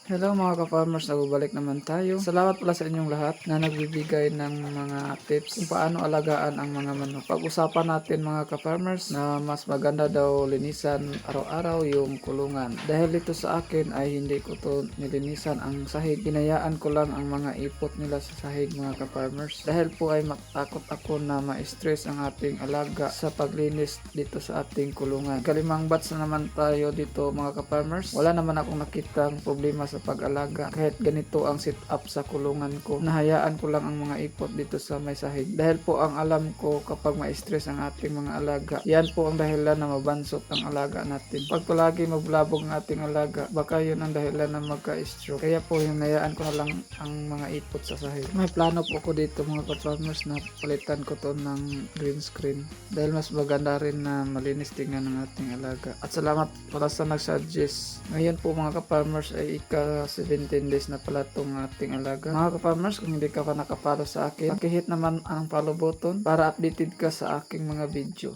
Hello mga ka-farmers, nagbabalik naman tayo. Salamat pala sa inyong lahat na nagbibigay ng mga tips kung paano alagaan ang mga manok. Pag-usapan natin mga ka-farmers na mas maganda daw linisan araw-araw yung kulungan. Dahil ito sa akin ay hindi ko to nilinisan ang sahig. Hinayaan ko lang ang mga ipot nila sa sahig mga ka-farmers. Dahil po ay matakot ako na ma-stress ang ating alaga sa paglinis dito sa ating kulungan. Kalimang batch na naman tayo dito mga ka-farmers. Wala naman akong nakitang problema sa pag-alaga kahit ganito ang setup sa kulungan ko. Nahayaan ko lang ang mga ipot dito sa may sahig dahil po ang alam ko kapag ma-stress ang ating mga alaga, yan po ang dahilan na mabansot ang alaga natin. Pag palagi maglabog ang ating alaga, baka yun ang dahilan na magka-stroke. Kaya po hinayaan ko na lang ang mga ipot sa sahig. May plano po ko dito mga ka-farmers na palitan ko to ng green screen dahil mas maganda rin na malinis tingnan ng ating alaga. At salamat pala sa nag-suggest. Ngayon po mga ka-farmers ay 17 days na pala itong ating alaga. Mga ka-farmers, kung hindi ka pa nakapalo sa akin, pakihit naman ang follow button para updated ka sa aking mga video.